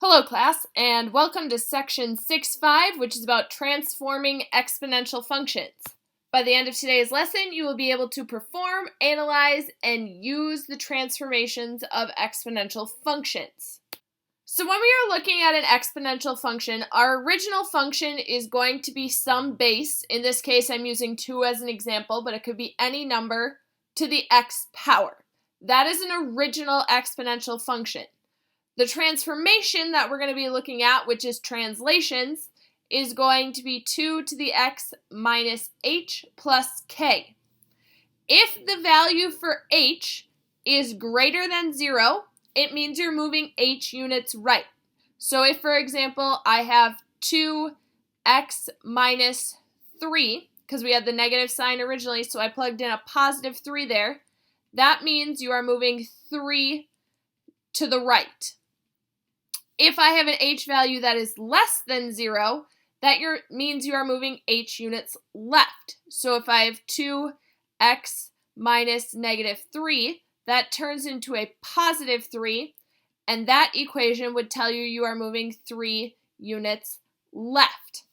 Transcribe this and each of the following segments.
Hello class, and welcome to section 6.5, which is about transforming exponential functions. By the end of today's lesson, you will be able to perform, analyze, and use the transformations of exponential functions. So when we are looking at an exponential function, our original function is going to be some base. In this case, I'm using 2 as an example, but it could be any number to the x power. That is an original exponential function. The transformation that we're going to be looking at, which is translations, is going to be 2 to the x minus h plus k. If the value for h is greater than 0, it means you're moving h units right. So if, for example, I have 2x minus 3, because we had the negative sign originally, so I plugged in a positive 3 there, that means you are moving 3 to the right. If I have an h value that is less than 0, that means you are moving h units left. So if I have 2x minus negative 3, that turns into a positive 3, and that equation would tell you are moving 3 units left.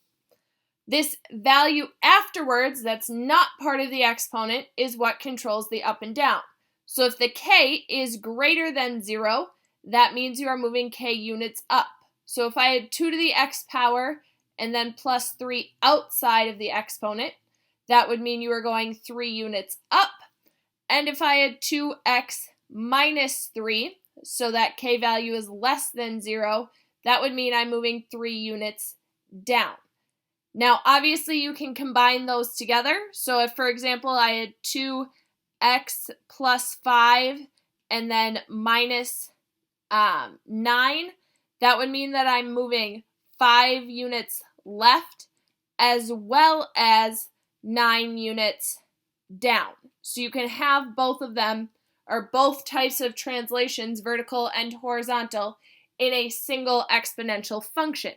This value afterwards, that's not part of the exponent, is what controls the up and down. So if the k is greater than 0, that means you are moving k units up. So if I had 2 to the x power and then plus 3 outside of the exponent, that would mean you are going 3 units up. And if I had 2x minus 3, so that k value is less than 0, that would mean I'm moving 3 units down. Now, obviously, you can combine those together. So if, for example, I had 2x plus 5 and then minus 9, that would mean that I'm moving 5 units left as well as 9 units down. So you can have both of them, or both types of translations, vertical and horizontal, in a single exponential function.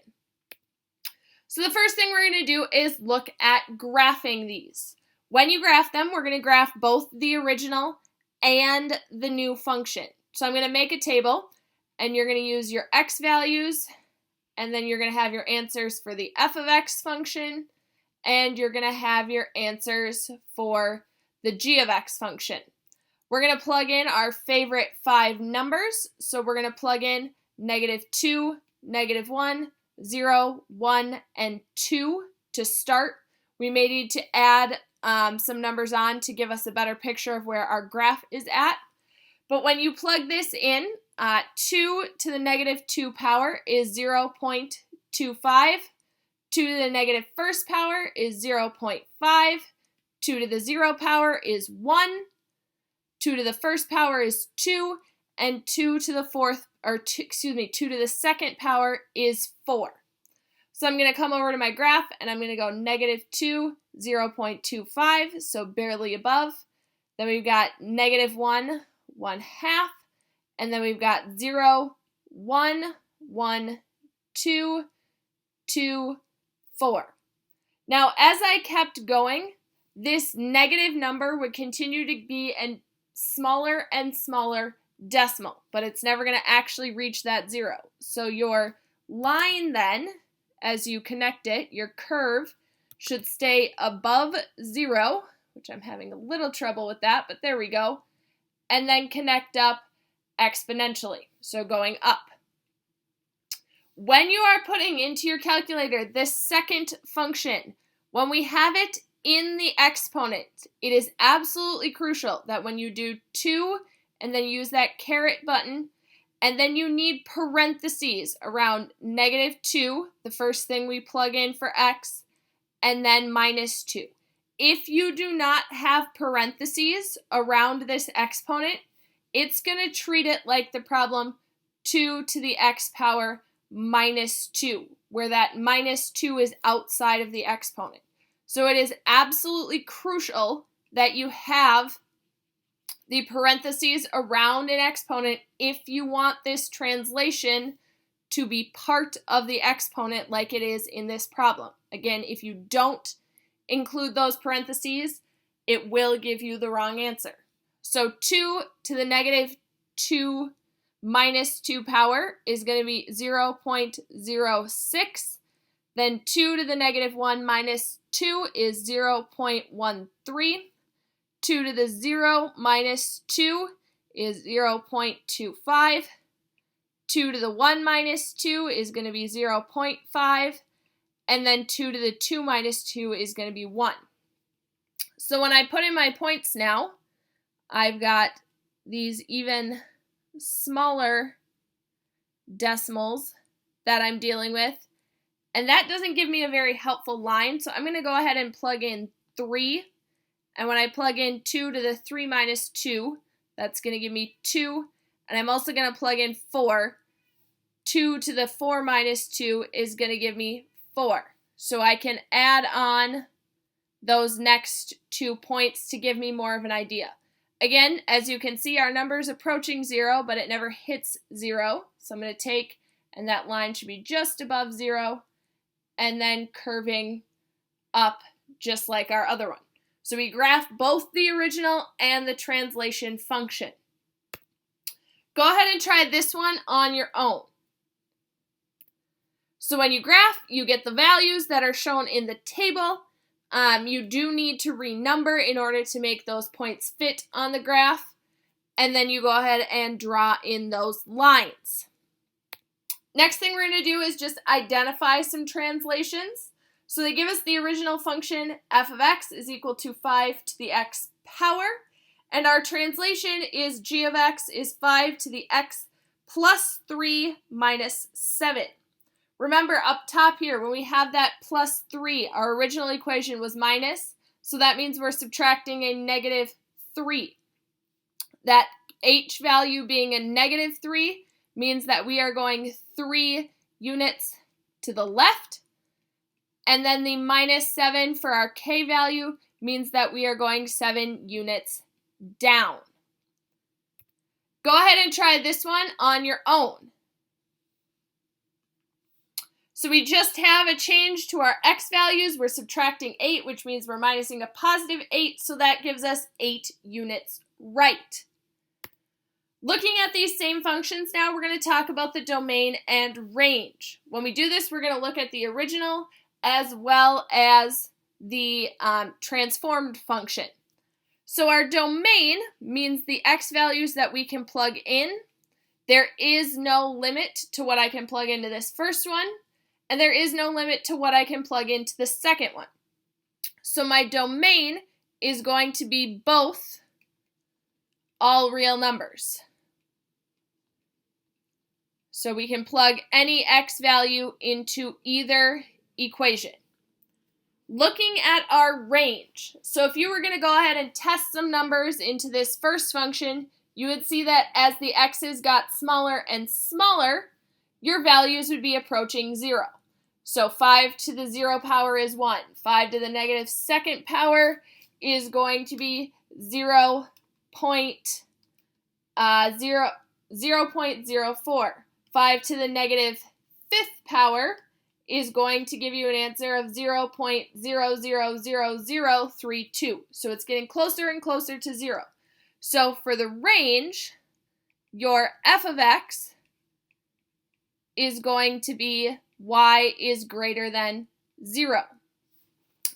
So the first thing we're going to do is look at graphing these. When you graph them, we're going to graph both the original and the new function. So I'm going to make a table, and you're going to use your x values, and then you're going to have your answers for the f of x function, and you're going to have your answers for the g of x function. We're going to plug in our favorite 5 numbers. So we're going to plug in -2, -1, 0, 1, and 2 to start. We may need to add some numbers on to give us a better picture of where our graph is at. But when you plug this in, 2 to the -2 power is 0.25. 2 to the negative first power is 0.5. 2 to the 0 power is 1. 2 to the first power is 2. And 2 to the second power is 4. So I'm going to come over to my graph, and I'm going to go -2, 0.25, so barely above. Then we've got -1, 1/2. And then we've got 0, 1, 1, 2, 2, 4. Now, as I kept going, this negative number would continue to be a smaller and smaller decimal, but it's never going to actually reach that 0. So your line then, as you connect it, your curve should stay above 0, which I'm having a little trouble with that, but there we go, and then connect up exponentially, so going up. When you are putting into your calculator this second function, when we have it in the exponent, it is absolutely crucial that when you do 2 and then use that caret button, and then you need parentheses around -2, the first thing we plug in for x, and then -2. If you do not have parentheses around this exponent, it's going to treat it like the problem 2 to the x power -2, where that -2 is outside of the exponent. So it is absolutely crucial that you have the parentheses around an exponent if you want this translation to be part of the exponent like it is in this problem. Again, if you don't include those parentheses, it will give you the wrong answer. So 2 to the -2 minus 2 power is going to be 0.06. Then 2 to the negative 1 minus 2 is 0.13. 2 to the 0 minus 2 is 0.25. 2 to the 1 minus 2 is going to be 0.5. And then 2 to the 2 minus 2 is going to be 1. So when I put in my points now, I've got these even smaller decimals that I'm dealing with. And that doesn't give me a very helpful line, so I'm going to go ahead and plug in 3. And when I plug in 2 to the 3 minus 2, that's going to give me 2. And I'm also going to plug in 4. 2 to the 4 minus 2 is going to give me 4. So I can add on those next 2 points to give me more of an idea. Again, as you can see, our number is approaching 0, but it never hits 0. So I'm going to take, and that line should be just above 0, and then curving up just like our other one. So we graph both the original and the translation function. Go ahead and try this one on your own. So when you graph, you get the values that are shown in the table. You do need to renumber in order to make those points fit on the graph. And then you go ahead and draw in those lines. Next thing we're going to do is just identify some translations. So they give us the original function f of x is equal to 5 to the x power. And our translation is g of x is 5 to the x plus 3 minus 7. Remember up top here, when we have that plus 3, our original equation was minus, so that means we're subtracting a negative 3. That h value being a negative 3 means that we are going 3 units to the left, and then the minus 7 for our k value means that we are going 7 units down. Go ahead and try this one on your own. So we just have a change to our x values. We're subtracting 8, which means we're minusing a positive 8, so that gives us 8 units right. Looking at these same functions now, we're going to talk about the domain and range. When we do this, we're going to look at the original as well as the transformed function. So our domain means the x values that we can plug in. There is no limit to what I can plug into this first one, and there is no limit to what I can plug into the second one. So my domain is going to be both all real numbers. So we can plug any x value into either equation. Looking at our range, so if you were going to go ahead and test some numbers into this first function, you would see that as the x's got smaller and smaller, your values would be approaching 0. So 5 to the 0 power is 1. 5 to the negative second power is going to be 0.04. 5 to the negative fifth power is going to give you an answer of 0.000032. So it's getting closer and closer to 0. So for the range, your f of x is going to be y is greater than 0.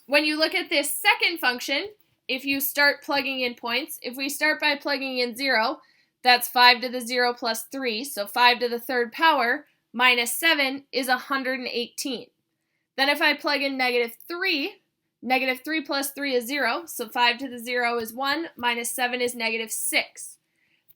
When you look at this second function, if you start plugging in points, if we start by plugging in 0, that's 5 to the 0 plus 3, so 5 to the third power minus 7 is 118. Then if I plug in negative 3 plus 3 is 0, so 5 to the 0 is 1, minus 7 is negative 6.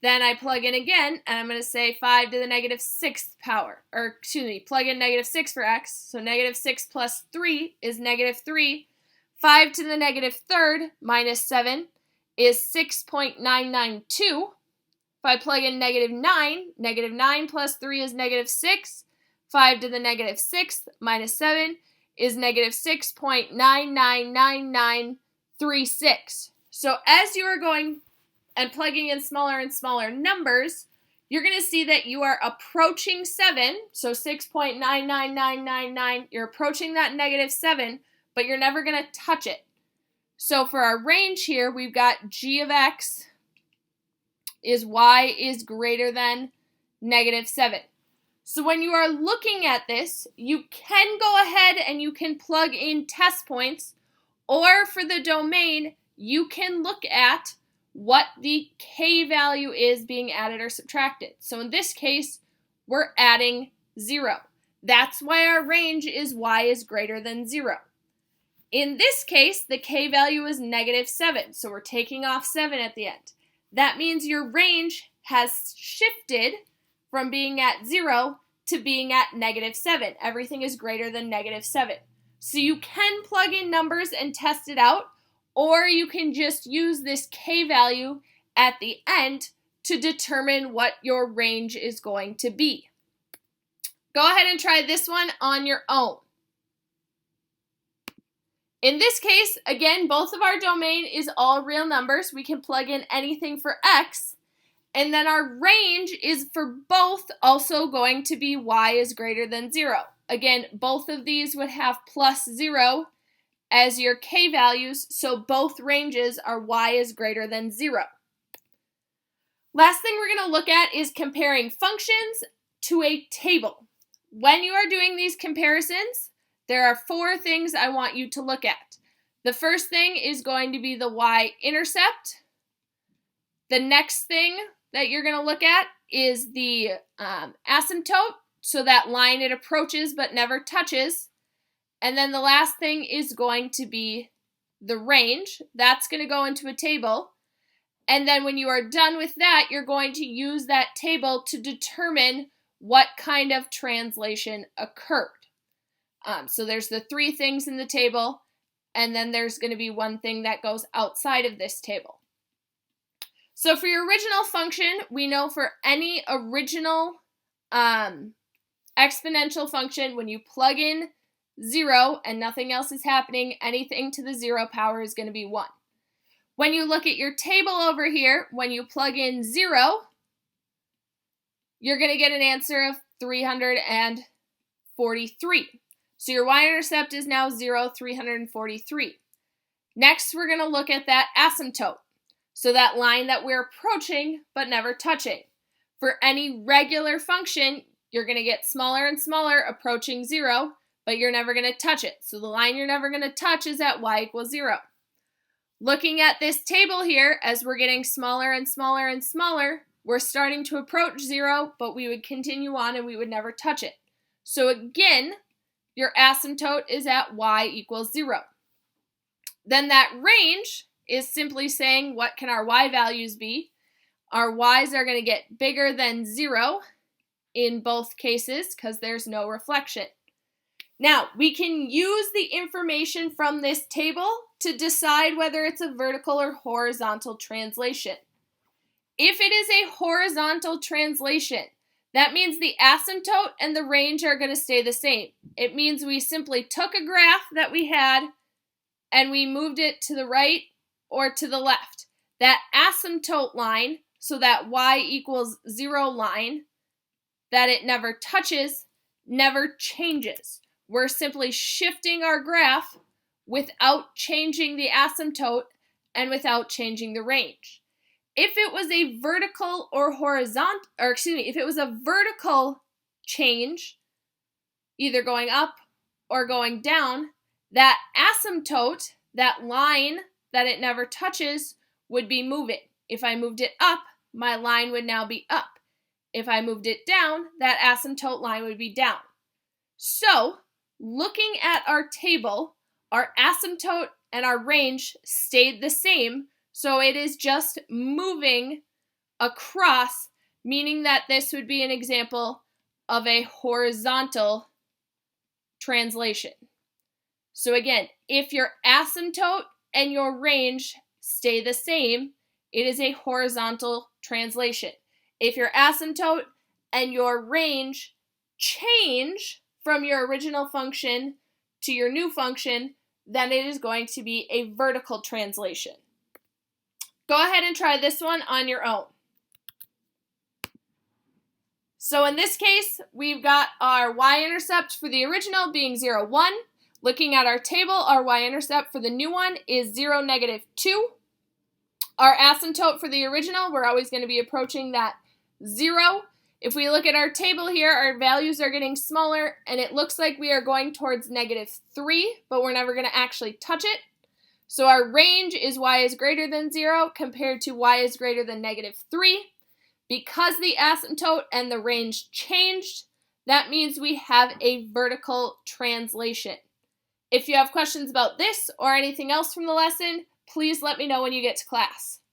Then I plug in again, and I'm going to say 5 to the negative sixth power, plug in negative 6 for x, so negative 6 plus 3 is negative 3. 5 to the negative third minus 7 is 6.992. If I plug in negative 9 plus 3 is negative 6. 5 to the negative sixth minus 7 is negative 6.999936. So as you are going and plugging in smaller and smaller numbers, you're going to see that you are approaching 7, so 6.99999, you're approaching that negative 7, but you're never going to touch it. So for our range here, we've got g of x is y is greater than negative 7. So when you are looking at this, you can go ahead and you can plug in test points, or for the domain, you can look at what the k value is being added or subtracted. So in this case, we're adding 0. That's why our range is y is greater than 0. In this case, the k value is negative 7, so we're taking off 7 at the end. That means your range has shifted from being at 0 to being at negative 7. Everything is greater than negative 7. So you can plug in numbers and test it out, or you can just use this k value at the end to determine what your range is going to be. Go ahead and try this one on your own. In this case, again, both of our domain is all real numbers. We can plug in anything for x. And then our range is for both also going to be y is greater than 0. Again, both of these would have plus 0 as your k values, so both ranges are y is greater than 0. Last thing we're going to look at is comparing functions to a table. When you are doing these comparisons, there are 4 things I want you to look at. The first thing is going to be the y-intercept. The next thing that you're going to look at is the asymptote, so that line it approaches but never touches. And then the last thing is going to be the range. That's going to go into a table. And then when you are done with that, you're going to use that table to determine what kind of translation occurred. So there's the 3 things in the table, and then there's going to be one thing that goes outside of this table. So for your original function, we know for any original exponential function, when you plug in 0 and nothing else is happening, anything to the 0 power is going to be 1. When you look at your table over here, when you plug in 0, you're going to get an answer of 343. So your y-intercept is now 0, 343. Next, we're going to look at that asymptote. So that line that we're approaching but never touching. For any regular function, you're going to get smaller and smaller approaching 0, but you're never going to touch it. So the line you're never going to touch is at y equals 0. Looking at this table here, as we're getting smaller and smaller and smaller, we're starting to approach 0, but we would continue on and we would never touch it. So again, your asymptote is at y equals 0. Then that range is simply saying what can our y values be. Our y's are going to get bigger than 0 in both cases because there's no reflection. Now, we can use the information from this table to decide whether it's a vertical or horizontal translation. If it is a horizontal translation, that means the asymptote and the range are going to stay the same. It means we simply took a graph that we had and we moved it to the right or to the left. That asymptote line, so that y equals 0 line, that it never touches, never changes. We're simply shifting our graph without changing the asymptote and without changing the range. If it was a vertical or horizontal, if it was a vertical change, either going up or going down, that asymptote, that line that it never touches, would be moving. If I moved it up, my line would now be up. If I moved it down, that asymptote line would be down. So, looking at our table, our asymptote and our range stayed the same, so it is just moving across, meaning that this would be an example of a horizontal translation. So again, if your asymptote and your range stay the same, it is a horizontal translation. If your asymptote and your range change from your original function to your new function, then it is going to be a vertical translation. Go ahead and try this one on your own. So in this case, we've got our y-intercept for the original being 0, 1. Looking at our table, our y-intercept for the new one is 0, negative 2. Our asymptote for the original, we're always going to be approaching that 0. If we look at our table here, our values are getting smaller, and it looks like we are going towards -3, but we're never going to actually touch it. So our range is y is greater than 0 compared to y is greater than -3. Because the asymptote and the range changed, that means we have a vertical translation. If you have questions about this or anything else from the lesson, please let me know when you get to class.